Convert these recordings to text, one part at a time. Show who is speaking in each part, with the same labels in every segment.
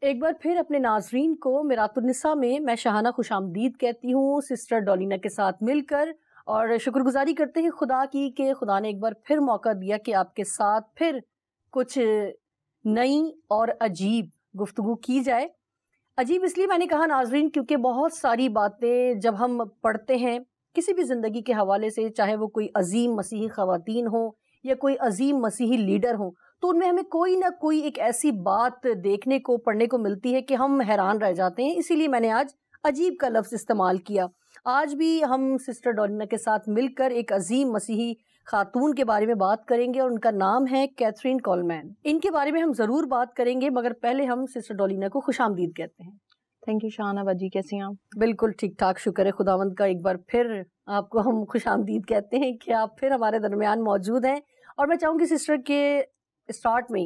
Speaker 1: ایک بار پھر اپنے ناظرین کو میرات النساء میں میں شاہانہ خوش آمدید کہتی ہوں سسٹر ڈولینا کے ساتھ مل کر، اور شکر گزاری کرتے ہیں خدا کی کہ خدا نے ایک بار پھر موقع دیا کہ آپ کے ساتھ پھر کچھ نئی اور عجیب گفتگو کی جائے۔ عجیب اس لیے میں نے کہا ناظرین کیونکہ بہت ساری باتیں جب ہم پڑھتے ہیں کسی بھی زندگی کے حوالے سے، چاہے وہ کوئی عظیم مسیحی خواتین ہوں یا کوئی عظیم مسیحی لیڈر ہوں، تو ان میں ہمیں کوئی نہ کوئی ایک ایسی بات دیکھنے کو پڑھنے کو ملتی ہے کہ ہم حیران رہ جاتے ہیں۔ اسی لیے میں نے آج عجیب کا لفظ استعمال کیا۔ آج بھی ہم سسٹر ڈولینا کے ساتھ مل کر ایک عظیم مسیحی خاتون کے بارے میں بات کریں گے، اور ان کا نام ہے کیتھرین کولمین۔ ان کے بارے میں ہم ضرور بات کریں گے، مگر پہلے ہم سسٹر ڈولینا کو خوش آمدید کہتے ہیں۔
Speaker 2: تھینک یو شاہانہ باجی، کیسی ہیں آپ؟
Speaker 1: بالکل ٹھیک ٹھاک، شکر ہے خداوند کا۔ ایک بار پھر آپ کو ہم خوش آمدید کہتے ہیں کہ آپ پھر ہمارے درمیان موجود ہیں، اور میں چاہوں گی سسٹر کے اسٹارٹ میں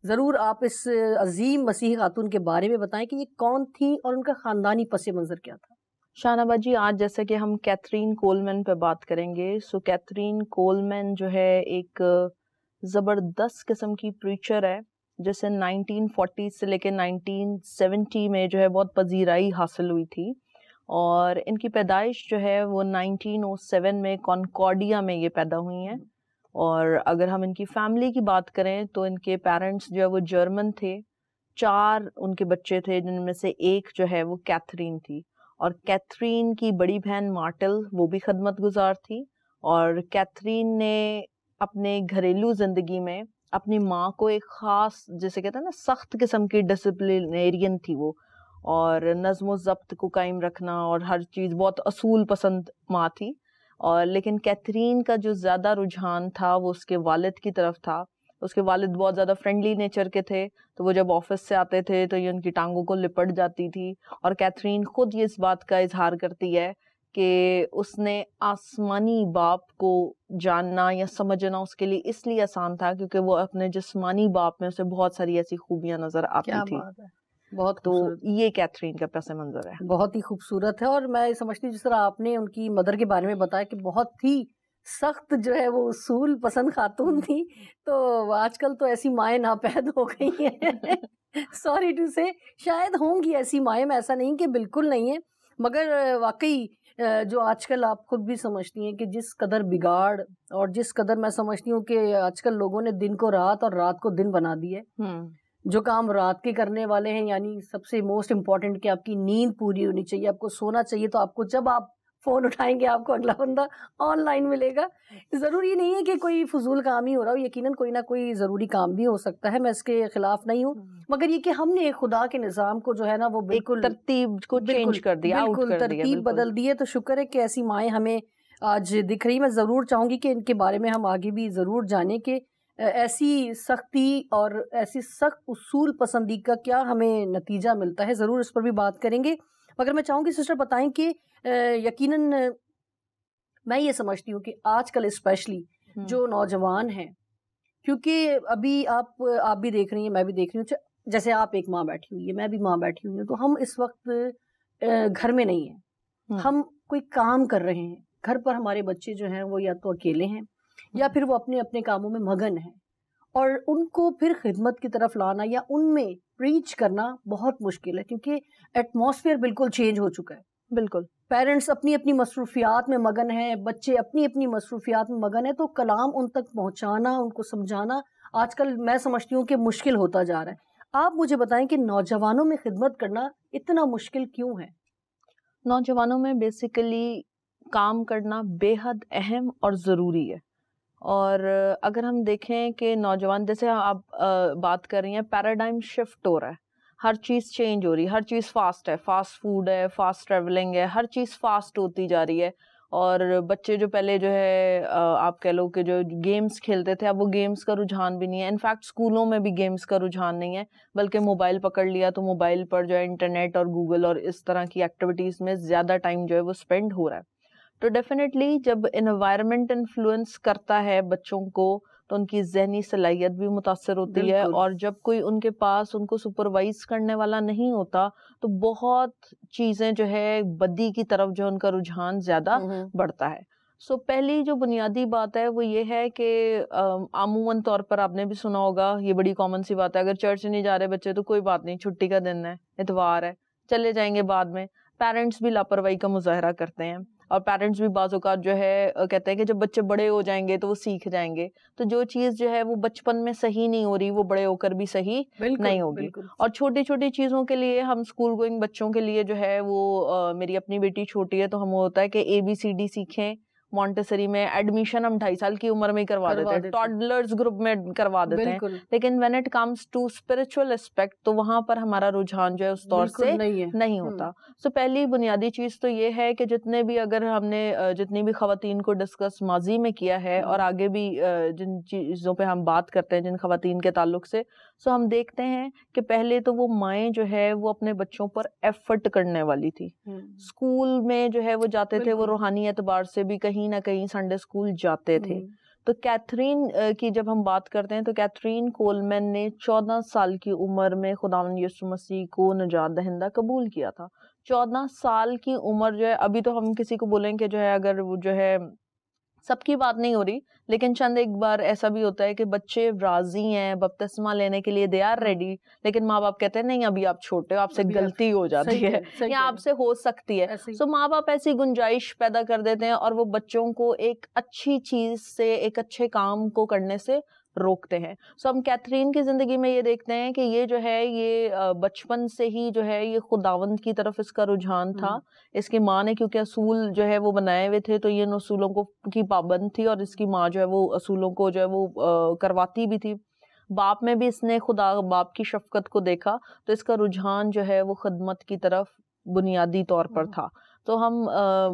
Speaker 1: ضرور آپ اس عظیم مسیحی خاتون کے بارے میں بتائیں کہ یہ کون تھی اور ان کا خاندانی پس منظر کیا تھا۔
Speaker 2: شاہانہ باجی، آج جیسے کہ ہم کیتھرین کولمین پہ بات کریں گے، سو کیتھرین کولمین جو ہے ایک زبردست قسم کی پریچر ہے جسے 1940 سے لے کے 1970 میں جو ہے بہت پذیرائی حاصل ہوئی تھی، اور ان کی پیدائش جو ہے وہ 1907 میں کانکارڈیا میں یہ پیدا ہوئی ہیں۔ اور اگر ہم ان کی فیملی کی بات کریں تو ان کے پیرنٹس جو ہے وہ جرمن تھے، 4 ان کے بچے تھے جن میں سے ایک جو ہے وہ کیتھرین تھی، اور کیتھرین کی بڑی بہن مارٹل وہ بھی خدمت گزار تھی، اور کیتھرین نے اپنے گھریلو زندگی میں اپنی ماں کو ایک خاص، جیسے کہتے ہیں نا، سخت قسم کی ڈسپلینیرین تھی وہ، اور نظم و ضبط کو قائم رکھنا اور ہر چیز، بہت اصول پسند ماں تھی۔ اور لیکن کیتھرین کا جو زیادہ رجحان تھا وہ اس کے والد کی طرف تھا۔ اس کے والد بہت زیادہ فرینڈلی نیچر کے تھے، تو وہ جب آفس سے آتے تھے تو یہ ان کی ٹانگوں کو لپٹ جاتی تھی، اور کیتھرین خود یہ اس بات کا اظہار کرتی ہے کہ اس نے آسمانی باپ کو جاننا یا سمجھنا اس کے لیے اس لیے آسان تھا کیونکہ وہ اپنے جسمانی باپ میں اسے بہت ساری ایسی خوبیاں نظر آتی تھی۔
Speaker 1: بہت
Speaker 2: تو یہ کیتھرین کا پس منظر ہے،
Speaker 1: بہت ہی خوبصورت ہے۔ اور میں سمجھتی ہوں جس طرح آپ نے ان کی مدر کے بارے میں بتایا کہ بہت ہی سخت جو ہے وہ اصول پسند خاتون تھی، تو آج کل تو ایسی مائیں ناپید ہو گئی ہیں سوری ٹو سے، شاید ہوں گی ایسی مائیں، میں ایسا نہیں کہ بالکل نہیں ہے، مگر واقعی جو آج کل آپ خود بھی سمجھتی ہیں کہ جس قدر بگاڑ اور جس قدر میں سمجھتی ہوں کہ آج کل لوگوں نے دن کو رات اور رات کو دن بنا دی ہے، جو کام رات کے کرنے والے ہیں، یعنی سب سے موسٹ امپورٹنٹ کہ آپ کی نیند پوری ہونی چاہیے، آپ کو سونا چاہیے، تو آپ کو جب آپ فون اٹھائیں گے آپ کو اگلا بندہ آن لائن ملے گا۔ ضروری نہیں ہے کہ کوئی فضول کام ہی ہو رہا ہو، یقیناً کوئی نہ کوئی ضروری کام بھی ہو سکتا ہے، میں اس کے خلاف نہیں ہوں، مگر یہ کہ ہم نے خدا کے نظام کو جو ہے نا وہ بالکل
Speaker 2: ترتیب کو چینج کر دیا،
Speaker 1: بالکل ترتیب بدل دی ہے۔ تو شکر ہے کہ ایسی مائیں ہمیں آج دکھ رہی۔ میں ضرور چاہوں گی کہ ان کے بارے میں ہم آگے بھی ضرور جانیں کہ ایسی سختی اور ایسی سخت اصول پسندی کا کیا ہمیں نتیجہ ملتا ہے، ضرور اس پر بھی بات کریں گے۔ مگر میں چاہوں گی سسٹر بتائیں کہ یقیناً میں یہ سمجھتی ہوں کہ آج کل اسپیشلی جو نوجوان ہیں، کیونکہ ابھی آپ بھی دیکھ رہی ہیں، میں بھی دیکھ رہی ہوں، جیسے آپ ایک ماں بیٹھی ہوئی ہے، میں بھی ماں بیٹھی ہوئی ہوں، تو ہم اس وقت گھر میں نہیں ہیں، ہم کوئی کام کر رہے ہیں، گھر پر ہمارے بچے جو ہیں وہ یا تو اکیلے ہیں یا پھر وہ اپنے اپنے کاموں میں مگن ہیں، اور ان کو پھر خدمت کی طرف لانا یا ان میں پریچ کرنا بہت مشکل ہے، کیونکہ ایٹماسفیئر بالکل چینج ہو چکا ہے۔
Speaker 2: بالکل،
Speaker 1: پیرنٹس اپنی اپنی مصروفیات میں مگن ہیں، بچے اپنی اپنی مصروفیات میں مگن ہیں، تو کلام ان تک پہنچانا، ان کو سمجھانا آج کل میں سمجھتی ہوں کہ مشکل ہوتا جا رہا ہے۔ آپ مجھے بتائیں کہ نوجوانوں میں خدمت کرنا اتنا مشکل کیوں ہے؟
Speaker 2: نوجوانوں میں بیسیکلی کام کرنا بے حد اہم اور ضروری ہے، اور اگر ہم دیکھیں کہ نوجوان، جیسے آپ بات کر رہی ہیں، پیراڈائم شفٹ ہو رہا ہے، ہر چیز چینج ہو رہی ہے، ہر چیز فاسٹ ہے، فاسٹ فوڈ ہے، فاسٹ ٹریولنگ ہے، ہر چیز فاسٹ ہوتی جا رہی ہے، اور بچے جو پہلے جو ہے آپ کہہ لو کہ جو گیمز کھیلتے تھے، اب وہ گیمز کا رجحان بھی نہیں ہے، انفیکٹ اسکولوں میں بھی گیمز کا رجحان نہیں ہے، بلکہ موبائل پکڑ لیا تو موبائل پر جو ہے انٹرنیٹ اور گوگل اور اس طرح کی ایکٹیویٹیز میں زیادہ ٹائم جو ہے وہ اسپینڈ ہو رہا ہے۔ تو ڈیفینیٹلی جب انوائرمنٹ انفلوئنس کرتا ہے بچوں کو تو ان کی ذہنی صلاحیت بھی متاثر ہوتی ہے، اور جب کوئی ان کے پاس ان کو سپروائز کرنے والا نہیں ہوتا تو بہت چیزیں جو ہے بدی کی طرف جو ان کا رجحان زیادہ بڑھتا ہے۔ سو پہلی جو بنیادی بات ہے وہ یہ ہے کہ عموماً طور پر آپ نے بھی سنا ہوگا, یہ بڑی کامن سی بات ہے, اگر چرچ نہیں جا رہے بچے تو کوئی بات نہیں, چھٹی کا دن ہے, اتوار ہے, چلے جائیں گے بعد میں. پیرنٹس بھی لاپرواہی کا مظاہرہ کرتے ہیں, اور پیرنٹس بھی بعض اوقات جو ہے کہتے ہیں کہ جب بچے بڑے ہو جائیں گے تو وہ سیکھ جائیں گے. تو جو چیز جو ہے وہ بچپن میں صحیح نہیں ہو رہی وہ بڑے ہو کر بھی صحیح نہیں ہوگی. اور چھوٹی چھوٹی چیزوں کے لیے ہم اسکول گوئنگ بچوں کے لیے جو ہے وہ میری اپنی بیٹی چھوٹی ہے تو ہم ہوتا ہے کہ ABCD سیکھیں. مونٹیسری میں ایڈمیشن ہم 2.5 سال کی عمر میں ہی کروا دیتے ہیں, ٹاڈلرز گروپ میں کروا دیتے ہیں, لیکن when it comes to spiritual aspect تو وہاں پر ہمارا رجحان جو ہے اس طور سے نہیں ہوتا. سو پہلی بنیادی چیز تو یہ ہے کہ جتنے بھی اگر ہم نے جتنی بھی خواتین کو ڈسکس ماضی میں کیا ہے اور آگے بھی جن چیزوں پہ ہم بات کرتے ہیں جن خواتین کے تعلق سے, سو ہم دیکھتے ہیں کہ پہلے تو وہ مائیں جو ہے وہ اپنے بچوں پر ایفرٹ کرنے والی تھی. اسکول میں جو ہے وہ جاتے تھے, وہ روحانی اعتبار سے بھی کہیں نہ کہیں سنڈے اسکول جاتے تھے. تو کیتھرین کی جب ہم بات کرتے ہیں تو کیتھرین کولمین نے 14 سال کی عمر میں خداوند یسوع مسیح کو نجات دہندہ قبول کیا تھا. 14 سال کی عمر جو ہے, ابھی تو ہم کسی کو بولیں کہ جو ہے اگر وہ جو ہے سب کی بات نہیں ہو رہی, لیکن چند ایک بار ایسا بھی ہوتا ہے کہ بچے راضی ہیں بپتسمہ لینے کے لیے, دے آر ریڈی, لیکن ماں باپ کہتے ہیں نہیں ابھی آپ چھوٹے ہو, آپ سے غلطی ہو جاتی ہے یا آپ سے ہو سکتی ہے. سو ماں باپ ایسی گنجائش پیدا کر دیتے ہیں اور وہ بچوں کو ایک اچھی چیز سے, ایک اچھے کام کو کرنے سے روکتے ہیں. سو ہم کیتھرین کی زندگی میں یہ دیکھتے ہیں کہ یہ جو ہے یہ بچپن سے ہی جو ہے یہ خداوند کی طرف اس کا رجحان تھا. اس کی ماں نے کیونکہ اصول جو ہے وہ بنائے ہوئے تھے تو یہ ان اصولوں کی پابند تھی, اور اس کی ماں جو ہے وہ اصولوں کو جو ہے وہ کرواتی بھی تھی. باپ میں بھی اس نے خدا باپ کی شفقت کو دیکھا تو اس کا رجحان جو ہے وہ خدمت کی طرف بنیادی طور پر تھا. تو ہم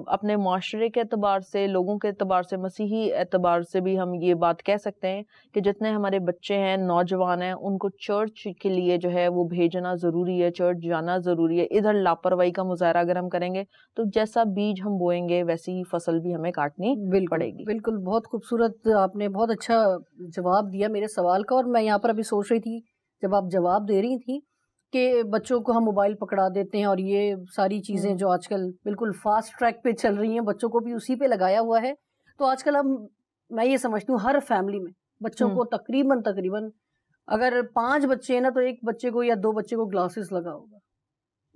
Speaker 2: اپنے معاشرے کے اعتبار سے, لوگوں کے اعتبار سے, مسیحی اعتبار سے بھی ہم یہ بات کہہ سکتے ہیں کہ جتنے ہمارے بچے ہیں, نوجوان ہیں, ان کو چرچ کے لیے جو ہے وہ بھیجنا ضروری ہے, چرچ جانا ضروری ہے. ادھر لاپرواہی کا مظاہرہ اگر ہم کریں گے تو جیسا بیج ہم بوئیں گے ویسی ہی فصل بھی ہمیں کاٹنی پڑے گی.
Speaker 1: بالکل, بہت خوبصورت آپ نے بہت اچھا جواب دیا میرے سوال کا. اور میں یہاں پر ابھی سوچ رہی تھی جب آپ جواب دے رہی تھی کہ بچوں کو ہم موبائل پکڑا دیتے ہیں اور یہ ساری چیزیں جو آج کل بالکل فاسٹ ٹریک پہ چل رہی ہیں, بچوں کو بھی اسی پہ لگایا ہوا ہے. تو آج کل میں یہ سمجھتی ہوں ہر فیملی میں بچوں کو تقریباً اگر 5 بچے ہیں نا تو ایک بچے کو یا 2 بچے کو گلاسز لگا ہوگا,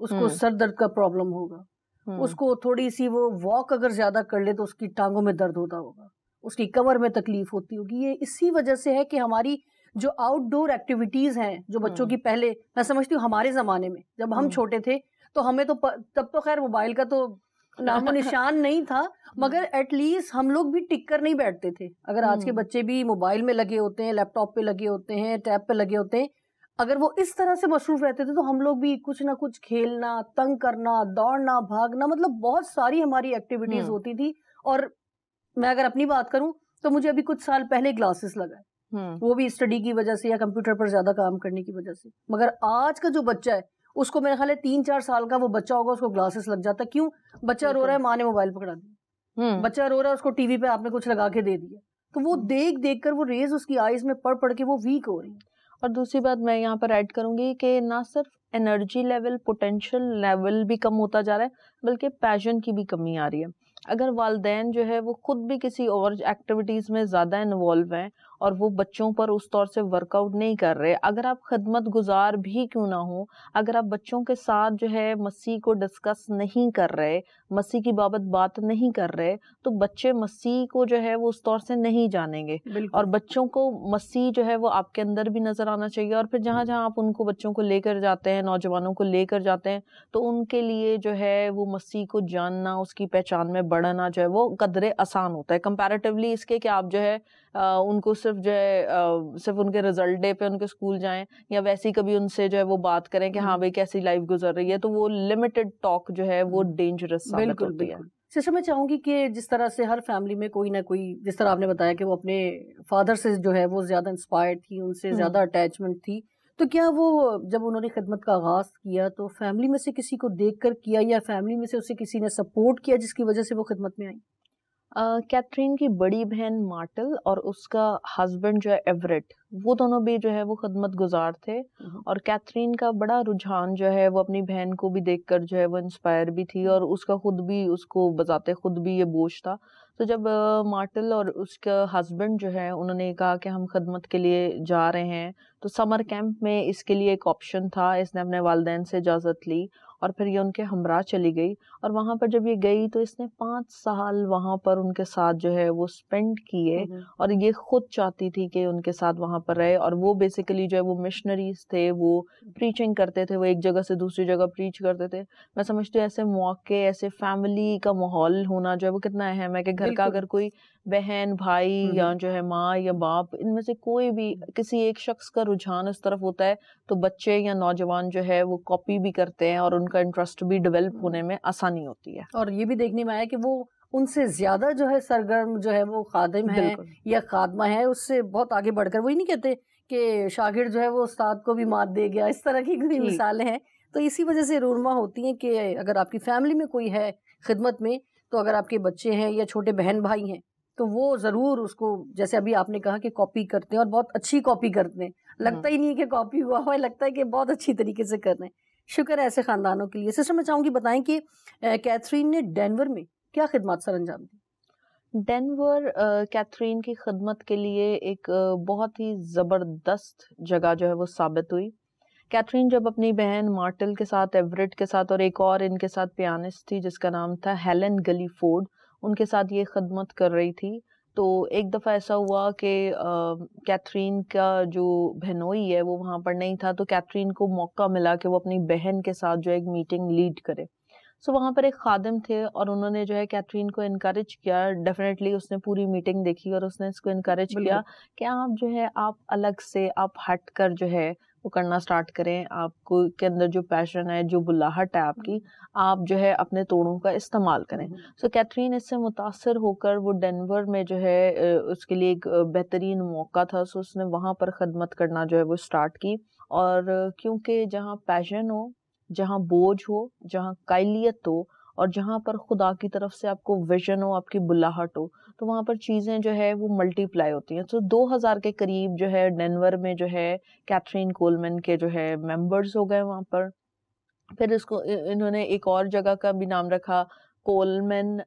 Speaker 1: اس کو سر درد کا پرابلم ہوگا, اس کو تھوڑی سی وہ واک اگر زیادہ کر لے تو اس کی ٹانگوں میں درد ہوتا ہوگا, اس کی کمر میں تکلیف ہوتی ہوگی. یہ اسی وجہ سے ہے کہ ہماری جو آؤٹ ڈور ایکٹیویٹیز ہیں جو بچوں کی, پہلے میں سمجھتی ہوں ہمارے زمانے میں جب ہم چھوٹے تھے تو ہمیں تو تب تو خیر موبائل کا تو نام و نشان نہیں تھا, مگر ایٹ لیسٹ ہم لوگ بھی ٹک کر نہیں بیٹھتے تھے. اگر آج کے بچے بھی موبائل میں لگے ہوتے ہیں, لیپ ٹاپ پہ لگے ہوتے ہیں, ٹیب پہ لگے ہوتے ہیں, اگر وہ اس طرح سے مصروف رہتے تھے تو ہم لوگ بھی کچھ نہ کچھ کھیلنا, تنگ کرنا, دوڑنا, بھاگنا, مطلب بہت ساری ہماری ایکٹیویٹیز ہوتی تھی. اور میں اگر اپنی بات کروں تو مجھے ابھی کچھ سال پہلے گلاسز لگائے, وہ بھی اسٹڈی کی وجہ سے یا کمپیوٹر پر زیادہ کام کرنے کی وجہ سے. مگر آج کا جو بچہ ہے اس کو میرے خیال ہے 3-4 سال کا وہ بچہ ہوگا, اس کو گلاسز لگ جاتا ہے. کیوں؟ بچہ رو رہا ہے, ماں نے موبائل پکڑا دیا, بچہ رو رہا ہے, اس کو ٹی وی پہ آپ نے کچھ لگا کے دے دیا, تو وہ دیکھ کر وہ ریز اس کی آئیز میں پڑھ کے وہ ویک ہو رہی ہیں.
Speaker 2: اور دوسری بات میں یہاں پر ایڈ کروں گی کہ نہ صرف انرجی لیول, پوٹینشیل لیول بھی کم ہوتا جا رہا ہے بلکہ پیشن کی بھی کمی آ رہی ہے. اگر والدین جو ہے وہ خود بھی کسی اور ایکٹیویٹیز میں زیادہ انوالو ہیں اور وہ بچوں پر اس طور سے ورک آؤٹ نہیں کر رہے, اگر آپ خدمت گزار بھی کیوں نہ ہوں, اگر آپ بچوں کے ساتھ جو ہے مسیح کو ڈسکس نہیں کر رہے, مسیح کی بابت بات نہیں کر رہے, تو بچے مسیح کو جو ہے وہ اس طور سے نہیں جانیں گے. اور بچوں کو مسیح جو ہے وہ آپ کے اندر بھی نظر آنا چاہیے. اور پھر جہاں جہاں آپ ان کو بچوں کو لے کر جاتے ہیں, نوجوانوں کو لے کر جاتے ہیں, تو ان کے لیے جو ہے وہ مسیح کو جاننا, اس کی پہچان میں بڑھنا جو ہے وہ قدرے آسان ہوتا ہے کمپیریٹیولی اس کے کہ آپ جو ہے ان کو صرف جو ہے صرف ان کے رزلٹ ڈے پہ ان کے اسکول جائیں یا ویسی کبھی ان سے جو ہے وہ بات کریں کہ ہاں بھائی کیسی لائف گزر رہی ہے, تو وہ لمیٹڈ ٹاک جو ہے وہ ڈینجرس ثابت ہوتی ہے.
Speaker 1: سسٹر میں چاہوں گی کہ جس طرح سے ہر فیملی میں کوئی نہ کوئی, جس طرح آپ نے بتایا کہ وہ اپنے فادر سے جو ہے وہ زیادہ انسپائرڈ تھی, ان سے زیادہ اٹیچمنٹ تھی, تو کیا وہ جب انہوں نے خدمت کا آغاز کیا تو فیملی میں سے کسی کو دیکھ کر کیا یا فیملی میں سے اسے کسی نے سپورٹ کیا جس کی وجہ سے وہ خدمت میں آئی؟
Speaker 2: کیتھرین کی بڑی بہن مارٹل اور اس کا ہسبینڈ جو ہے ایوریٹ, وہ دونوں بھی جو ہے وہ خدمت گزار تھے، اور کیتھرین کا بڑا رجحان جو ہے وہ اپنی بہن کو بھی دیکھ کر جو ہے وہ انسپائر بھی تھی، اور اس کا خود بھی، اس کو بذات خود بھی یہ بوجھ تھا. تو جب مارٹل اور اس کا ہسبینڈ جو ہے انہوں نے کہا کہ ہم خدمت کے لیے جا رہے ہیں، تو سمر کیمپ میں اس کے لیے ایک آپشن تھا. اس نے اپنے والدین سے اجازت لی اور پھر یہ ان کے ہمراہ چلی گئی، اور وہاں پر جب یہ گئی تو اس نے 5 سال وہاں پر ان کے ساتھ جو ہے وہ اسپینڈ کیے، اور یہ خود چاہتی تھی کہ ان کے ساتھ وہاں پر رہے. اور وہ بیسیکلی جو ہے وہ مشنریز تھے، وہ پریچنگ کرتے تھے، وہ ایک جگہ سے دوسری جگہ پریچ کرتے تھے. میں سمجھتی ہوں ایسے موقع، ایسے فیملی کا ماحول ہونا جو ہے وہ کتنا اہم ہے، کہ گھر کا اگر کوئی بہن، بھائی یا جو ہے ماں یا باپ، ان میں سے کوئی بھی کسی ایک شخص کا رجحان اس طرف ہوتا ہے تو بچے یا نوجوان جو ہے وہ کاپی بھی کرتے ہیں، اور ان کا انٹرسٹ بھی ڈیولپ ہونے میں آسانی ہوتی ہے.
Speaker 1: اور یہ بھی دیکھنے میں آیا کہ وہ ان سے زیادہ جو ہے سرگرم جو ہے وہ خادم ہے یا خادمہ ہے، اس سے بہت آگے بڑھ کر. وہی نہیں کہتے کہ شاگرد جو ہے وہ استاد کو بھی مات دے گیا، اس طرح کی کوئی مثالیں ہیں. تو اسی وجہ سے رونما ہوتی ہیں کہ اگر آپ کی فیملی میں کوئی ہے خدمت میں، تو اگر آپ کے بچے ہیں یا چھوٹے بہن بھائی ہیں تو وہ ضرور اس کو، جیسے ابھی آپ نے کہا کہ کاپی کرتے ہیں، اور بہت اچھی کاپی کرتے ہیں. لگتا ہی نہیں کہ کاپی ہوا ہوا ہے، لگتا ہے کہ بہت اچھی طریقے سے کر رہے ہیں. شکر ہے ایسے خاندانوں کے لیے. سسٹر میں چاہوں گی بتائیں کہ کیتھرین نے ڈینور میں کیا خدمات سر انجام دی؟
Speaker 2: ڈینور کیتھرین کی خدمت کے لیے ایک بہت ہی زبردست جگہ جو ہے وہ ثابت ہوئی. کیتھرین جب اپنی بہن مارٹل کے ساتھ، ایوریٹ کے ساتھ، اور ایک اور ان کے ساتھ پیانسٹ تھی جس کا نام تھا ہیلن گلی فورڈ، ان کے ساتھ یہ خدمت کر رہی تھی، تو ایک دفعہ ایسا ہوا کہ کیتھرین کا جو بہنوئی ہے وہ وہاں پر نہیں تھا، تو کیتھرین کو موقع ملا کہ وہ اپنی بہن کے ساتھ جو ایک میٹنگ لیڈ کرے. سو وہاں پر ایک خادم تھے، اور انہوں نے جو ہے کیتھرین کو انکریج کیا. ڈیفینیٹلی اس نے پوری میٹنگ دیکھی اور اس نے اس کو انکریج کیا کہ آپ جو ہے آپ الگ سے، آپ ہٹ کر جو ہے وہ کرنا سٹارٹ کریں. آپ کو کے اندر جو پیشن ہے، جو بلاہٹ ہے آپ کی، آپ جو ہے اپنے توڑوں کا استعمال کریں. سو کیتھرین اس سے متاثر ہو کر وہ ڈینور میں جو ہے اس کے لیے ایک بہترین موقع تھا، سو اس نے وہاں پر خدمت کرنا جو ہے وہ سٹارٹ کی. اور کیونکہ جہاں پیشن ہو، جہاں بوجھ ہو، جہاں قائلیت ہو، اور جہاں پر خدا کی طرف سے آپ کو ویژن ہو، آپ کی بلاہٹ ہو، تو وہاں پر چیزیں جو ہے وہ ملٹی پلائی ہوتی ہیں. تو 2000 کے قریب جو ہے ڈینور میں جو ہے کیتھرین کولمن کے جو ہے ممبرز ہو گئے وہاں پر. پھر اس کو انہوں نے ایک اور جگہ کا بھی نام رکھا، کولمن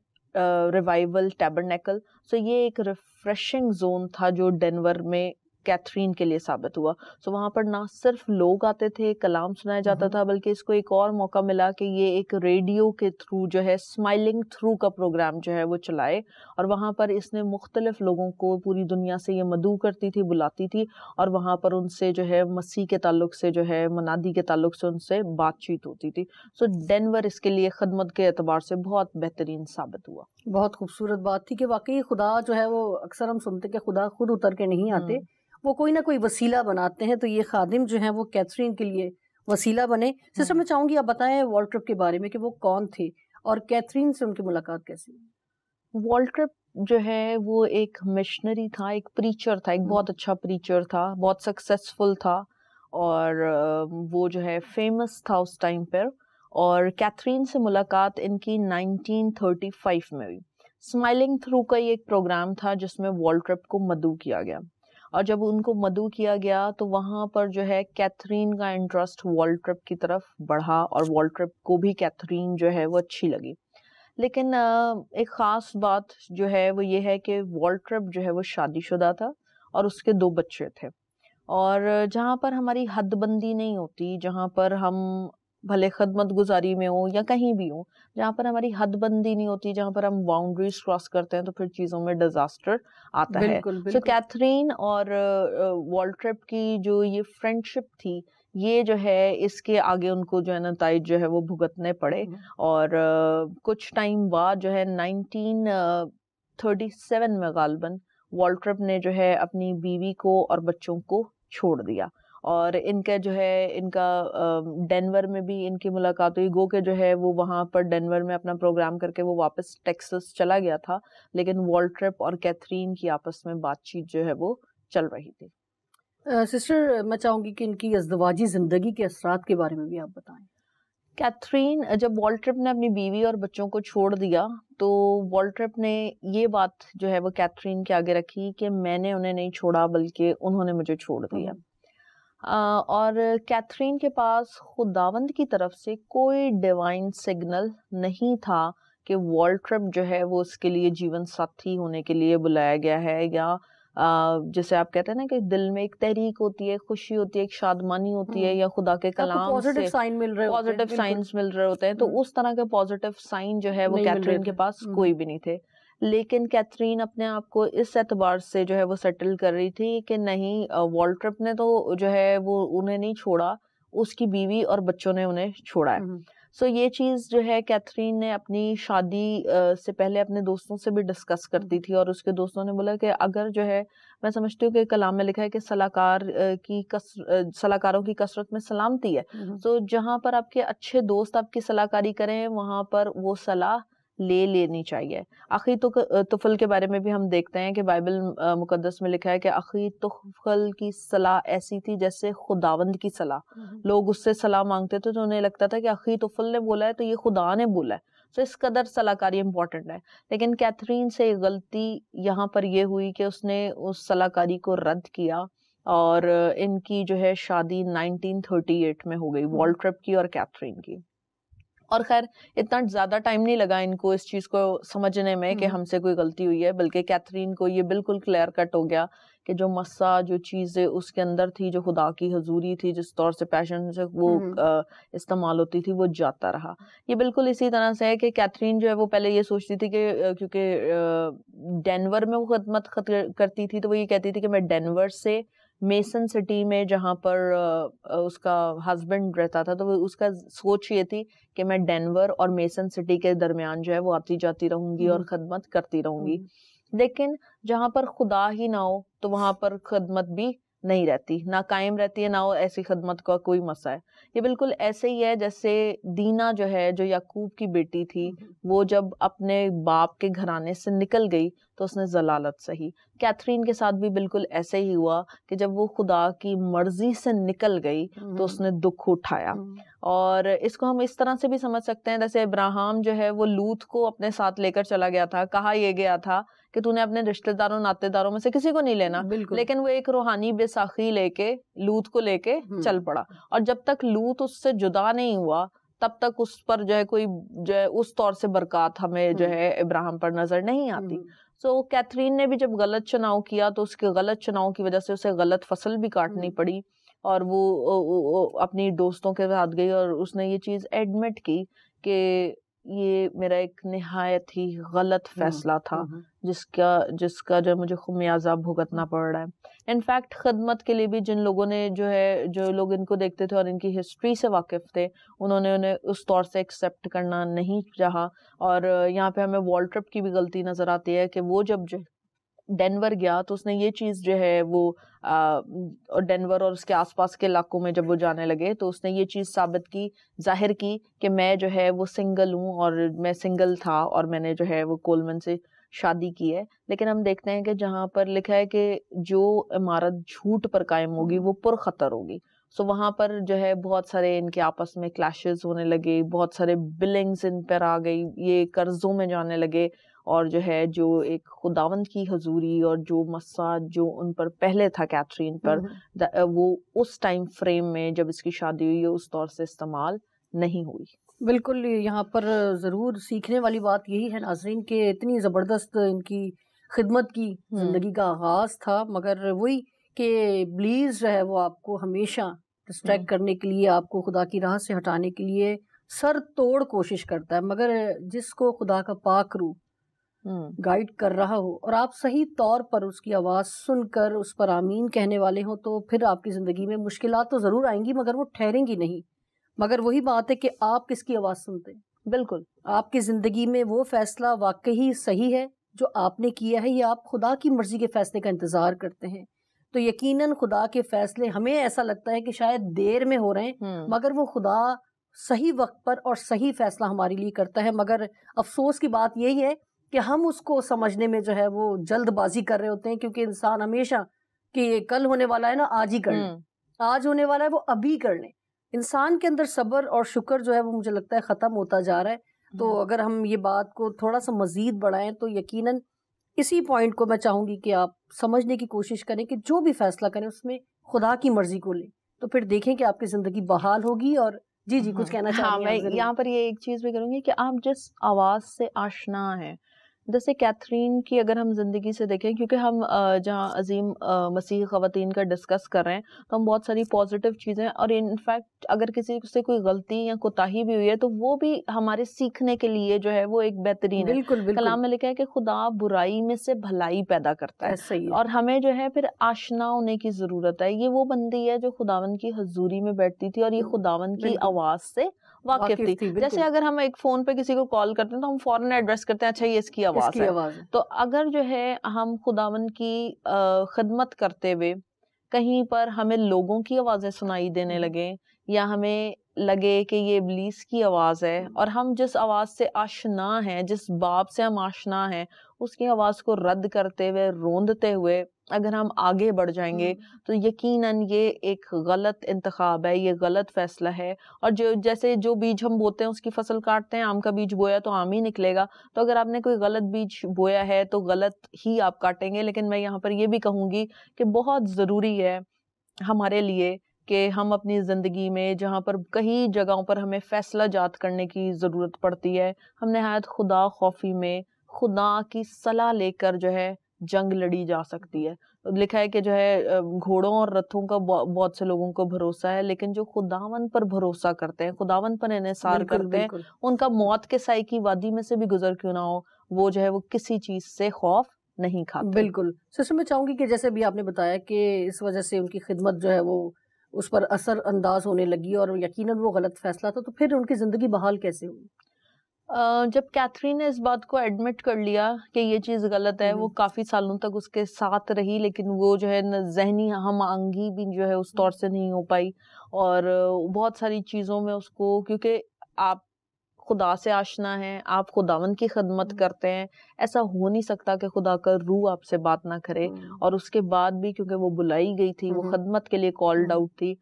Speaker 2: ریوائول ٹیبرنیکل. سو یہ ایک ریفریشنگ زون تھا جو ڈینور میں کیتھرین کے لیے ثابت ہوا. سو وہاں پر نہ صرف لوگ آتے تھے، کلام سنایا جاتا تھا، بلکہ اس کو ایک اور موقع ملا کہ یہ ایک ریڈیو کے تھرو جو ہے اسمائلنگ تھرو کا پروگرام جو ہے وہ چلائے. اور وہاں پر اس نے مختلف لوگوں کو پوری دنیا سے یہ مدعو کرتی تھی، بلاتی تھی، اور وہاں پر ان سے جو ہے مسیح کے تعلق سے، جو ہے منادی کے تعلق سے ان سے بات چیت ہوتی تھی. سو ڈینور اس کے لیے خدمت کے اعتبار سے بہت بہترین ثابت ہوا.
Speaker 1: بہت خوبصورت بات تھی کہ واقعی خدا جو ہے وہ، اکثر ہم سنتے کہ خدا خود اتر کے نہیں آتے، وہ کوئی نہ کوئی وسیلہ بناتے ہیں. تو یہ خادم جو ہیں وہ کیتھرین کے لیے وسیلہ بنے. سسٹر میں چاہوں گی آپ بتائیں والٹرپ کے بارے میں کہ وہ کون تھے اور کیتھرین سے ان کی ملاقات کیسی ہوئی؟
Speaker 2: والٹرپ جو ہے وہ ایک مشنری تھا، ایک پریچر تھا، ایک بہت اچھا پریچر تھا، بہت سکسیسفل تھا، اور وہ جو ہے فیمس تھا اس ٹائم پر. اور کیتھرین سے ملاقات ان کی 1935 میں ہوئی. اسمائلنگ تھرو کا یہ ایک پروگرام تھا جس میں والٹرپ کو مدعو کیا گیا، اور جب ان کو مدعو کیا گیا تو وہاں پر جو ہے کیتھرین کا انٹرسٹ والٹرپ کی طرف بڑھا، اور والٹرپ کو بھی کیتھرین جو ہے وہ اچھی لگی. لیکن ایک خاص بات جو ہے وہ یہ ہے کہ والٹرپ جو ہے وہ شادی شدہ تھا اور اس کے 2 بچے تھے. اور جہاں پر ہماری حد بندی نہیں ہوتی، جہاں پر ہم بھلے خدمت گزاری میں ہوں یا کہیں بھی ہوں، جہاں پر ہماری حد بندی نہیں ہوتی، جہاں پر ہم باؤنڈریز کراس کرتے ہیں، تو پھر چیزوں میں ڈیزاسٹر آتا ہے. سو کیتھرین اور والٹرپ کی جو یہ فرینڈشپ تھی، یہ جو ہے اس کے آگے ان کو جو ہے نتائج جو ہے وہ بھگتنے پڑے. اور کچھ ٹائم بعد جو ہے 1937 میں غالباً والٹرپ نے جو ہے اپنی بیوی کو اور بچوں کو چھوڑ دیا، اور ان کا جو ہے ان کا ڈینور میں بھی ان کی ملاقات ہوئی. گو کہ جو ہے وہ وہاں پر ڈینور میں اپنا پروگرام کر کے وہ واپس ٹیکسس چلا گیا تھا، لیکن والٹرپ اور کیتھرین کی آپس میں بات چیت جو ہے وہ چل رہی تھی.
Speaker 1: سسٹر میں چاہوں گی کہ ان کی ازدواجی زندگی کے اثرات کے بارے میں بھی آپ بتائیں.
Speaker 2: کیتھرین جب والٹرپ نے اپنی بیوی اور بچوں کو چھوڑ دیا تو والٹرپ نے یہ بات جو ہے وہ کیتھرین کے آگے رکھی کہ میں نے انہیں نہیں چھوڑا بلکہ انہوں نے مجھے چھوڑ دیا. اور کیتھرین کے پاس خداوند کی طرف سے کوئی ڈیوائن سگنل نہیں تھا کہ والٹرپ جو ہے وہ اس کے لیے جیون ساتھی ہونے کے لیے بلایا گیا ہے, یا جسے آپ کہتے ہیں نا کہ دل میں ایک تحریک ہوتی ہے, خوشی ہوتی ہے, ایک شادمانی ہوتی ہے, یا خدا کے کلام سے پازیٹیو سائنس مل رہے ہوتے ہیں, تو اس طرح کے پازیٹیو سائن جو ہے وہ کیتھرین کے پاس کوئی بھی نہیں تھے. لیکن کیتھرین اپنے آپ کو اس اعتبار سے جو ہے وہ سیٹل کر رہی تھی کہ نہیں, والٹرپ نے تو جو ہے وہ انہیں نہیں چھوڑا, اس کی بیوی اور بچوں نے انہیں چھوڑا ہے. سو یہ چیز جو ہے کیتھرین نے اپنی شادی سے پہلے اپنے دوستوں سے بھی ڈسکس کرتی تھی, اور اس کے دوستوں نے بولا کہ اگر جو ہے, میں سمجھتی ہوں کہ کلام میں لکھا ہے کہ صلاحکاروں کی کثرت میں سلامتی ہے. تو جہاں پر آپ کے اچھے دوست آپ کی صلاح کاری کریں وہاں پر وہ صلاح لے لینی چاہیے. اخی طفل کے بارے میں بھی ہم دیکھتے ہیں کہ بائبل مقدس میں لکھا ہے کہ اخی طفل کی صلاح ایسی تھی جیسے خداوند کی صلاح. لوگ اس سے صلاح مانگتے تھے تو انہیں لگتا تھا کہ اخی طفل نے بولا ہے تو یہ خدا نے بولا ہے, تو اس قدر صلاح کاری امپورٹنٹ ہے. لیکن کیتھرین سے ایک غلطی یہاں پر یہ ہوئی کہ اس نے اس صلاح کاری کو رد کیا, اور ان کی جو ہے شادی 1938 میں ہو گئی, والٹرپ کی اور کیتھرین کی. اور خیر اتنا زیادہ ٹائم نہیں لگا ان کو اس چیز کو سمجھنے میں کہ ہم سے کوئی غلطی ہوئی ہے, بلکہ کیتھرین کو یہ بالکل کلیئر کٹ ہو گیا کہ جو مسا, جو چیزیں اس کے اندر تھی, جو خدا کی حضوری تھی, جس طور سے پیشن سے وہ استعمال ہوتی تھی, وہ جاتا رہا. یہ بالکل اسی طرح سے ہے کہ کیتھرین جو ہے وہ پہلے یہ سوچتی تھی کہ کیونکہ ڈینور میں وہ خدمت کرتی تھی تو وہ یہ کہتی تھی کہ میں ڈینور سے میسن سٹی میں جہاں پر اس کا ہسبینڈ رہتا تھا, تو اس کا سوچ یہ تھی کہ میں ڈینور اور میسن سٹی کے درمیان جو ہے وہ آتی جاتی رہوں گی اور خدمت کرتی رہوں گی. لیکن جہاں پر خدا ہی نہ ہو تو وہاں پر خدمت بھی نہیں رہتی, نہ قائم رہتی ہے, نہ ایسی خدمت کا کوئی مسئلہ ہے. یہ بالکل ایسے ہی ہے جیسے دینا جو ہے, جو یعقوب کی بیٹی تھی, وہ جب اپنے باپ کے گھرانے سے نکل گئی تو اس نے ضلالت سہی. کیتھرین کے ساتھ بھی بالکل ایسے ہی ہوا کہ جب وہ خدا کی مرضی سے نکل گئی تو اس نے دکھ اٹھایا. اور اس کو ہم اس طرح سے بھی سمجھ سکتے ہیں جیسے ابراہیم جو ہے وہ لوط کو اپنے ساتھ لے کر چلا گیا تھا, کہا یہ گیا تھا کہ تو نے اپنے رشتہ داروں ناطے داروں میں سے کسی کو نہیں لینا, لیکن وہ ایک روحانی بیساخی لے کے لوط کو لے کے چل پڑا. اور جب تک لوط اس سے جدا نہیں ہوا تب تک اس پر جو ہے کوئی جو ہے اس طور سے برکات ہمیں جو ہے ابراہیم پر نظر نہیں آتی. سو کیتھرین نے بھی جب غلط چناؤ کیا تو اس کے غلط چناؤ کی وجہ سے اسے غلط فصل بھی کاٹنی پڑی, اور وہ اپنی دوستوں کے ساتھ گئی اور اس نے یہ چیز ایڈمٹ کی کہ یہ میرا ایک نہایت ہی غلط فیصلہ تھا جس کا جو مجھے خمیازہ بھگتنا پڑ رہا ہے. انفیکٹ خدمت کے لیے بھی جن لوگوں نے جو لوگ ان کو دیکھتے تھے اور ان کی ہسٹری سے واقف تھے, انہوں نے انہیں اس طور سے ایکسیپٹ کرنا نہیں چاہا. اور یہاں پہ ہمیں والٹرپ کی بھی غلطی نظر آتی ہے کہ وہ جب جو ڈینور گیا تو اس نے یہ چیز جو ہے وہ ڈینور اور اس کے آس پاس کے علاقوں میں جب وہ جانے لگے تو اس نے یہ چیز ثابت کی, ظاہر کی کہ میں جو ہے وہ سنگل ہوں, اور میں سنگل تھا اور میں نے جو ہے وہ کولمن سے شادی کی ہے. لیکن ہم دیکھتے ہیں کہ جہاں پر لکھا ہے کہ جو عمارت جھوٹ پر قائم ہوگی وہ پر خطر ہوگی. سو وہاں پر جو ہے بہت سارے ان کے آپس میں کلیشز ہونے لگے, بہت سارے بلنگز ان پر آ گئی, یہ قرضوں میں جانے لگے, اور جو ہے جو ایک خداوند کی حضوری اور جو مسا جو ان پر پہلے تھا کیتھرین پر, وہ اس ٹائم فریم میں جب اس کی شادی ہوئی اس طور سے استعمال نہیں ہوئی.
Speaker 1: بالکل یہاں پر ضرور سیکھنے والی بات یہی ہے ناظرین کہ اتنی زبردست ان کی خدمت کی زندگی کا آغاز تھا, مگر وہی کہ ابلیس جو ہے وہ آپ کو ہمیشہ ڈسٹریکٹ کرنے کے لیے, آپ کو خدا کی راہ سے ہٹانے کے لیے سر توڑ کوشش کرتا ہے. مگر جس کو خدا کا پاک روح گائیڈ کر رہا ہو اور آپ صحیح طور پر اس کی آواز سن کر اس پر آمین کہنے والے ہوں, تو پھر آپ کی زندگی میں مشکلات تو ضرور آئیں گی مگر وہ ٹھہریں گی نہیں. مگر وہی بات ہے کہ آپ کس کی آواز سنتے ہیں.
Speaker 2: بالکل
Speaker 1: آپ کی زندگی میں وہ فیصلہ واقعی صحیح ہے جو آپ نے کیا ہے, یا آپ خدا کی مرضی کے فیصلے کا انتظار کرتے ہیں. تو یقیناً خدا کے فیصلے ہمیں ایسا لگتا ہے کہ شاید دیر میں ہو رہے ہیں, مگر وہ خدا صحیح وقت پر اور صحیح فیصلہ ہمارے لیے کرتا ہے. مگر افسوس کی بات یہی ہے کہ ہم اس کو سمجھنے میں جو ہے وہ جلد بازی کر رہے ہوتے ہیں, کیونکہ انسان ہمیشہ کہ یہ کل ہونے والا ہے نا, آج ہی کر لیں, آج ہونے والا ہے وہ ابھی کر لیں. انسان کے اندر صبر اور شکر جو ہے وہ مجھے لگتا ہے ختم ہوتا جا رہا ہے. تو اگر ہم یہ بات کو تھوڑا سا مزید بڑھائیں تو یقیناً اسی پوائنٹ کو میں چاہوں گی کہ آپ سمجھنے کی کوشش کریں کہ جو بھی فیصلہ کریں اس میں خدا کی مرضی کو لیں, تو پھر دیکھیں کہ آپ کی زندگی بحال ہوگی. اور جی کچھ کہنا چاہ رہی ہیں.
Speaker 2: میں یہاں پر یہ ایک چیز بھی کروں گی کہ آپ جس آواز سے آشنا ہیں, جیسے کیتھرین کی اگر ہم زندگی سے دیکھیں, کیونکہ ہم جہاں عظیم مسیح خواتین کا ڈسکس کر رہے ہیں تو ہم بہت ساری پازیٹیو چیزیں, اور انفیکٹ اگر کسی سے کوئی غلطی یا کوتاہی بھی ہوئی ہے تو وہ بھی ہمارے سیکھنے کے لیے جو ہے وہ ایک بہترین ہے.
Speaker 1: بالکل
Speaker 2: کلام میں لکھا ہے کہ خدا برائی میں سے بھلائی پیدا کرتا ہے, اور ہمیں جو ہے پھر آشنا ہونے کی ضرورت ہے. یہ وہ بندی ہے جو خداوند کی حضوری میں بیٹھتی تھی اور یہ خداوند کی آواز سے واقف تھی. جیسے اگر ہم ایک فون پہ کسی کو کال کرتے ہیں تو ہم فوراً ایڈریس کرتے ہیں اچھا یہ اس کی آواز ہے. تو اگر جو ہے ہم خداوند کی خدمت کرتے ہوئے کہیں پر ہمیں لوگوں کی آوازیں سنائی دینے لگیں, یا ہمیں لگے کہ یہ ابلیس کی آواز ہے, اور ہم جس آواز سے آشنا ہیں, جس باب سے ہم آشنا ہیں, اس کی آواز کو رد کرتے ہوئے, روندتے ہوئے اگر ہم آگے بڑھ جائیں گے تو یقیناً یہ ایک غلط انتخاب ہے, یہ غلط فیصلہ ہے. اور جیسے جو بیج ہم بوتے ہیں اس کی فصل کاٹتے ہیں, آم کا بیج بویا تو آم ہی نکلے گا. تو اگر آپ نے کوئی غلط بیج بویا ہے تو غلط ہی آپ کاٹیں گے. لیکن میں یہاں پر یہ بھی کہوں گی کہ بہت ضروری ہے ہمارے لیے کہ ہم اپنی زندگی میں جہاں پر کئی جگہوں پر ہمیں فیصلہ جات کرنے کی ضرورت پڑتی ہے, ہم نہایت خدا خوفی میں خدا کی صلاح لے کر جو ہے جنگ لڑی جا سکتی ہے. لکھا ہے کہ جو ہے گھوڑوں اور رتھوں کا بہت سے لوگوں کو بھروسہ ہے, لیکن جو خداوند پر بھروسہ کرتے ہیں, خداوند پر انحصار کرتے ہیں, ان کا موت کے سائے کی وادی میں سے بھی گزر کیوں نہ ہو, وہ جو ہے وہ کسی چیز سے خوف نہیں کھاتے.
Speaker 1: بالکل. سسٹر میں چاہوں گی کہ جیسے بھی آپ نے بتایا کہ اس وجہ سے ان کی خدمت جو ہے وہ اس پر اثر انداز ہونے لگی اور یقیناً وہ غلط فیصلہ تھا, تو پھر ان کی زندگی بحال کیسے ہوئی؟
Speaker 2: جب کیتھرین نے اس بات کو ایڈمٹ کر لیا کہ یہ چیز غلط ہے, وہ کافی سالوں تک اس کے ساتھ رہی, لیکن وہ جو ہے ذہنی ہم آہنگی بھی جو ہے اس طور سے نہیں ہو پائی, اور بہت ساری چیزوں میں اس کو, کیونکہ آپ خدا سے آشنا ہیں, آپ خداوند کی خدمت کرتے ہیں, ایسا ہو نہیں سکتا کہ خدا کا روح آپ سے بات نہ کرے. اور اس کے بعد بھی کیونکہ وہ بلائی گئی تھی, وہ خدمت کے لیے کالڈ آؤٹ تھی,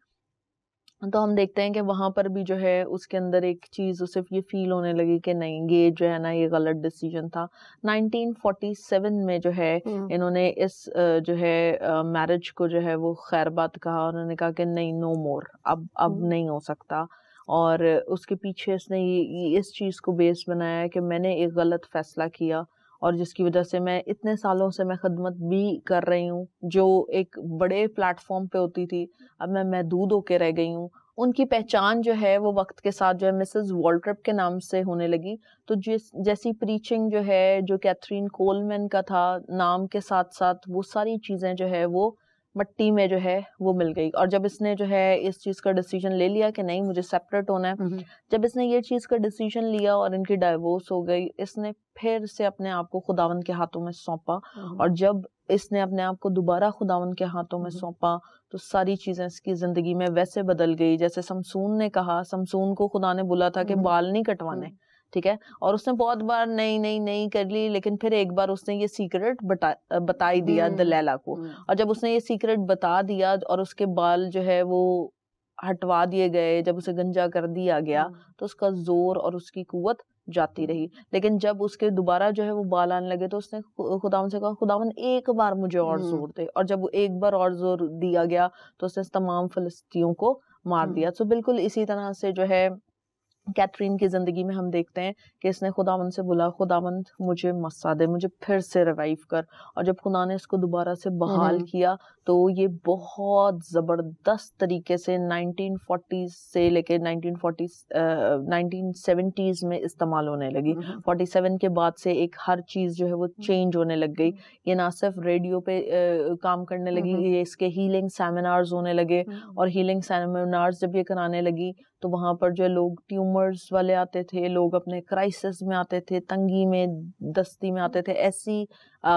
Speaker 2: تو ہم دیکھتے ہیں کہ وہاں پر بھی جو ہے اس کے اندر ایک چیز صرف یہ فیل ہونے لگی کہ نہیں, یہ جو ہے نا یہ غلط ڈیسیجن تھا. 1947 میں جو ہے انہوں نے اس جو ہے میرج کو جو ہے وہ خیر بات کہا, اور انہوں نے کہا کہ نہیں, نو مور, اب نہیں ہو سکتا. اور اس کے پیچھے اس نے اس چیز کو بیس بنایا کہ میں نے ایک غلط فیصلہ کیا, اور جس کی وجہ سے میں اتنے سالوں سے میں خدمت بھی کر رہی ہوں جو ایک بڑے پلیٹ فارم پہ ہوتی تھی, اب میں محدود ہو کے رہ گئی ہوں. ان کی پہچان جو ہے وہ وقت کے ساتھ جو ہے مسز والٹرپ کے نام سے ہونے لگی. تو جیسی پریچنگ جو ہے جو کیتھرین کولمین کا تھا, نام کے ساتھ ساتھ وہ ساری چیزیں جو ہے وہ مٹی میں جو ہے وہ مل گئی. اور جب اس نے جو ہے اس چیز کا ڈیسیجن لے لیا کہ نہیں مجھے سیپریٹ ہونا ہے, جب اس نے یہ چیز کا ڈیسیجن لیا اور ان کی ڈائیورس ہو گئی, اس نے پھر سے اپنے آپ کو خداوند کے ہاتھوں میں سونپا. اور جب اس نے اپنے آپ کو دوبارہ خداوند کے ہاتھوں میں سونپا تو ساری چیزیں اس کی زندگی میں ویسے بدل گئی جیسے سمسون نے کہا. سمسون کو خدا نے بولا تھا کہ بال نہیں کٹوانے, ٹھیک ہے, اور اس نے بہت بار نہیں کر لی, لیکن پھر ایک بار اس نے یہ سیکرٹ بتا دیا دلیلا کو. اور جب اس نے یہ سیکرٹ بتا دیا اور اس کے بال جو ہے وہ ہٹوا دیے گئے, جب اسے گنجا کر دیا گیا تو اس کا زور اور اس کی قوت جاتی رہی. لیکن جب اس کے دوبارہ جو ہے وہ بال آنے لگے تو اس نے خداوند سے کہا خداوند ایک بار مجھے اور زور دے, اور جب وہ ایک بار اور زور دیا گیا تو اس نے تمام فلسطینیوں کو مار دیا. تو بالکل اسی طرح سے جو ہے کیتھرین کی زندگی میں ہم دیکھتے ہیں کہ اس نے خداوند سے بولا خداوند مجھے مسا دے, مجھے پھر سے ریوائیو کر. اور جب خدا نے اس کو دوبارہ سے بحال کیا تو یہ بہت زبردست طریقے سے 1940s سے لے کے 1970s میں استعمال ہونے لگی. 47 کے بعد سے ایک ہر چیز جو ہے وہ چینج ہونے لگ گئی. یہ نہ صرف ریڈیو پہ کام کرنے لگی, یہ اس کے ہیلنگ سیمینارز ہونے لگے, اور ہیلنگ سیمینارز جب یہ کرانے لگی تو وہاں پر جو لوگ ٹیومرز والے آتے تھے, لوگ اپنے کرائسس میں آتے تھے, تنگی میں دستی میں آتے تھے, ایسی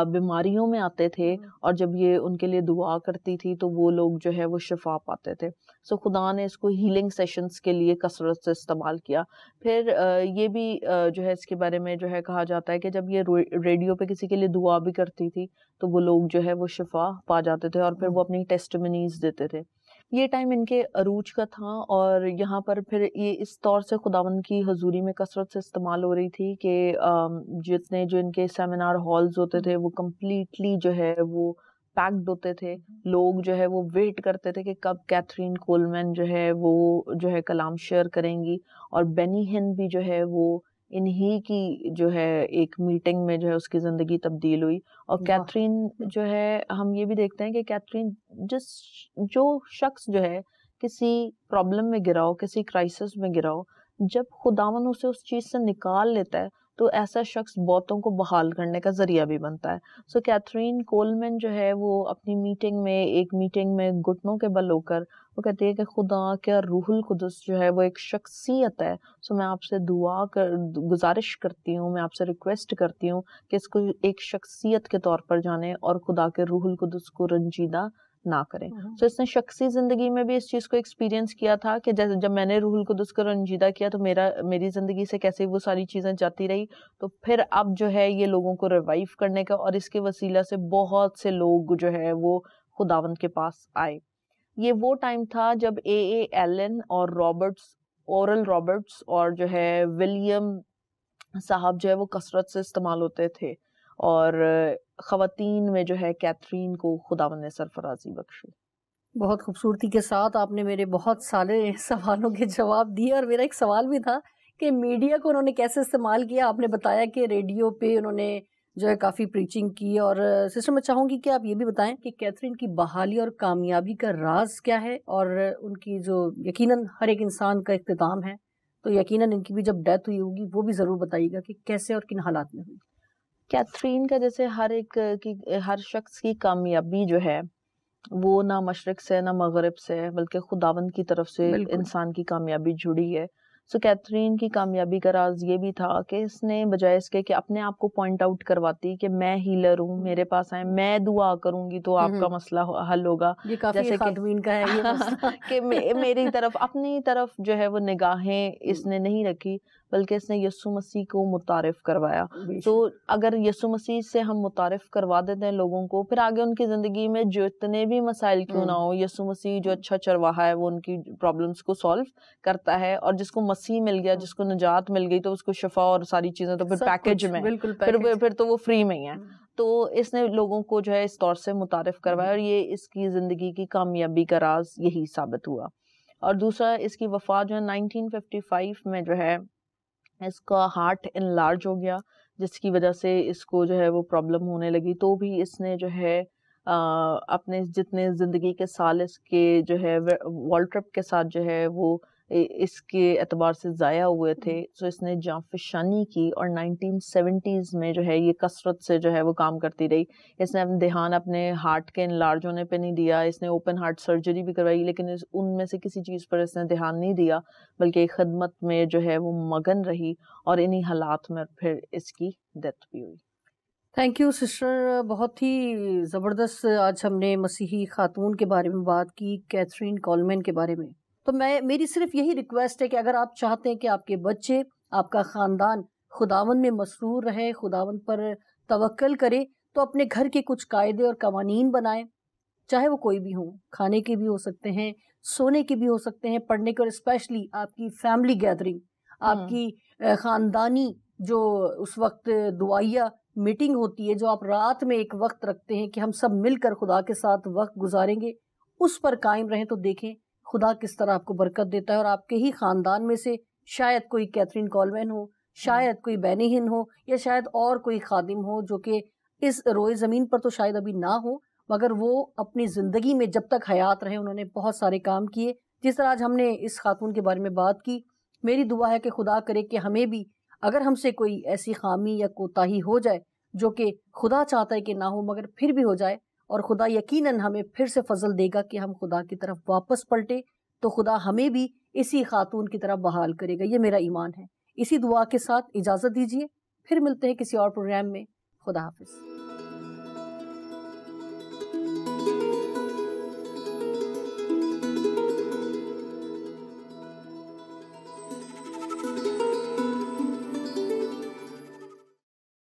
Speaker 2: بیماریوں میں آتے تھے, اور جب یہ ان کے لیے دعا کرتی تھی تو وہ لوگ جو ہے وہ شفا پاتے تھے. سو خدا نے اس کو ہیلنگ سیشنز کے لیے کثرت سے استعمال کیا. پھر یہ بھی جو ہے اس کے بارے میں جو ہے کہا جاتا ہے کہ جب یہ ریڈیو پہ کسی کے لیے دعا بھی کرتی تھی تو وہ لوگ جو ہے وہ شفا پا جاتے تھے, اور پھر وہ اپنی ٹیسٹمنیز دیتے تھے. یہ ٹائم ان کے عروج کا تھا، اور یہاں پر پھر یہ اس طور سے خداوند کی حضوری میں کثرت سے استعمال ہو رہی تھی کہ جتنے جو ان کے سیمینار ہالز ہوتے تھے وہ کمپلیٹلی جو ہے وہ پیکڈ ہوتے تھے. لوگ جو ہے وہ ویٹ کرتے تھے کہ کب کیتھرین کولمین جو ہے وہ جو ہے کلام شیئر کریں گی. اور بینی ہن بھی جو ہے وہ انہی کی جو ہے ایک میٹنگ میں جو ہے اس کی زندگی تبدیل ہوئی. اور کیتھرین جو ہے ہم یہ بھی دیکھتے ہیں کہ کیتھرین جو شخص جو ہے کسی پرابلم میں گرا ہو، کسی کرائسس میں گرا ہو، جب خداوند اسے اس چیز سے نکال لیتا ہے تو ایسا شخص بہتوں کو بحال کرنے کا ذریعہ بھی بنتا ہے. سو کیتھرین کولمین جو ہے وہ اپنی ایک میٹنگ میں گھٹنوں کے بل ہو کر وہ کہتی ہے کہ خدا کیا روح القدس جو ہے وہ ایک شخصیت ہے. سو میں آپ سے گزارش کرتی ہوں، میں آپ سے ریکویسٹ کرتی ہوں کہ اس کو ایک شخصیت کے طور پر جانیں اور خدا کے روح القدس کو رنجیدہ نہ کریں. سو اس نے شخصی زندگی میں بھی اس چیز کو ایکسپیرینس کیا تھا کہ جیسے جب میں نے روح القدس کو رنجیدہ کیا تو میری زندگی سے کیسے وہ ساری چیزیں جاتی رہی. تو پھر اب جو ہے یہ لوگوں کو ریوائیو کرنے کا، اور اس کے وسیلہ سے بہت سے لوگ جو ہے وہ خداوند کے پاس آئے. یہ وہ ٹائم تھا جب اے ایلن اور اورل رابرٹس اور جو ہے ولیم صاحب جو ہے وہ کثرت سے استعمال ہوتے تھے، اور خواتین میں جو ہے کیتھرین کو خداوند نے سرفرازی بخشی.
Speaker 1: بہت خوبصورتی کے ساتھ آپ نے میرے بہت سارے سوالوں کے جواب دیے، اور میرا ایک سوال بھی تھا کہ میڈیا کو انہوں نے کیسے استعمال کیا. آپ نے بتایا کہ ریڈیو پہ انہوں نے جو ہے کافی پریچنگ کی، اور سسٹر میں چاہوں گی کہ آپ یہ بھی بتائیں کہ کیتھرین کی بحالی اور کامیابی کا راز کیا ہے، اور ان کی جو یقیناً ہر ایک انسان کا اختتام ہے، تو یقیناً ان کی بھی جب ڈیتھ ہوئی ہوگی وہ بھی ضرور بتائیے گا کہ کیسے اور کن حالات میں ہوئی.
Speaker 2: کیتھرین کا جیسے ہر شخص کی کامیابی جو ہے وہ نہ مشرق سے نہ مغرب سے، بلکہ خداوند کی طرف سے انسان کی کامیابی جڑی ہے. سو کیتھرین کی کامیابی کا راز یہ بھی تھا کہ اس نے بجائے اس کے کہ اپنے آپ کو پوائنٹ آؤٹ کرواتی کہ میں ہیلر ہوں، میرے پاس آئیں، میں دعا کروں گی تو آپ کا مسئلہ حل ہوگا،
Speaker 1: جیسے خاتمین کا ہے
Speaker 2: کہ میری طرف اپنی طرف جو ہے وہ نگاہیں اس نے نہیں رکھی، بلکہ اس نے یسوع مسیح کو متعارف کروایا. تو اگر یسوع مسیح سے ہم متعارف کروا دیتے ہیں لوگوں کو، پھر آگے ان کی زندگی میں جو اتنے بھی مسائل کیوں نہ ہو، یسوع مسیح جو اچھا چرواہا ہے وہ ان کی پرابلمس کو سالو کرتا ہے. اور جس کو مسیح مل گیا، جس کو نجات مل گئی، تو اس کو شفا اور ساری چیزیں تو پھر پیکج میں، پھر تو وہ فری میں ہی ہے. تو اس نے لوگوں کو جو ہے اس طور سے متعارف کروایا، اور یہ اس کی زندگی کی کامیابی کا راز یہی ثابت ہوا. اور دوسرا اس کی وفات جو ہے 1955 میں جو ہے اس کا ہارٹ انلارج ہو گیا، جس کی وجہ سے اس کو جو ہے وہ پرابلم ہونے لگی. تو بھی اس نے جو ہے اپنے جتنے زندگی کے سال اس کے جو ہے والٹرپ کے ساتھ جو ہے وہ اس کے اعتبار سے ضائع ہوئے تھے. سو اس نے جانفشانی کی، اور 1970s میں جو ہے یہ کثرت سے جو ہے وہ کام کرتی رہی. اس نے دھیان اپنے ہارٹ کے انلارج ہونے پہ نہیں دیا. اس نے اوپن ہارٹ سرجری بھی کروائی، لیکن ان میں سے کسی چیز پر اس نے دھیان نہیں دیا، بلکہ خدمت میں جو ہے وہ مگن رہی، اور انہی حالات میں پھر اس کی ڈیتھ بھی ہوئی.
Speaker 1: تھینک یو سسٹر، بہت ہی زبردست آج ہم نے مسیحی خاتون کے بارے میں بات کی، کیتھرین کولمین کے بارے میں. تو میری صرف یہی ریکویسٹ ہے کہ اگر آپ چاہتے ہیں کہ آپ کے بچے، آپ کا خاندان خداوند میں مسرور رہے، خداوند پر توکل کرے، تو اپنے گھر کے کچھ قاعدے اور قوانین بنائیں، چاہے وہ کوئی بھی ہوں. کھانے کے بھی ہو سکتے ہیں، سونے کے بھی ہو سکتے ہیں، پڑھنے کے، اور اسپیشلی آپ کی فیملی گیدرنگ، آپ کی خاندانی جو اس وقت دعائیہ میٹنگ ہوتی ہے، جو آپ رات میں ایک وقت رکھتے ہیں کہ ہم سب مل کر خدا کے ساتھ وقت گزاریں گے، اس پر قائم رہیں. تو دیکھیں خدا کس طرح آپ کو برکت دیتا ہے. اور آپ کے ہی خاندان میں سے شاید کوئی کیتھرین کولمین ہو، شاید کوئی بینی ہن ہو، یا شاید اور کوئی خادم ہو جو کہ اس روئے زمین پر تو شاید ابھی نہ ہو، مگر وہ اپنی زندگی میں جب تک حیات رہے انہوں نے بہت سارے کام کیے. جس طرح آج ہم نے اس خاتون کے بارے میں بات کی، میری دعا ہے کہ خدا کرے کہ ہمیں بھی اگر ہم سے کوئی ایسی خامی یا کوتاہی ہو جائے جو کہ خدا چاہتا ہے کہ نہ ہو، مگر پھر بھی ہو جائے، اور خدا یقیناً ہمیں پھر سے فضل دے گا کہ ہم خدا کی طرف واپس پلٹے، تو خدا ہمیں بھی اسی خاتون کی طرف بحال کرے گا. یہ میرا ایمان ہے. اسی دعا کے ساتھ اجازت دیجیے، پھر ملتے ہیں کسی اور پروگرام میں. خدا حافظ.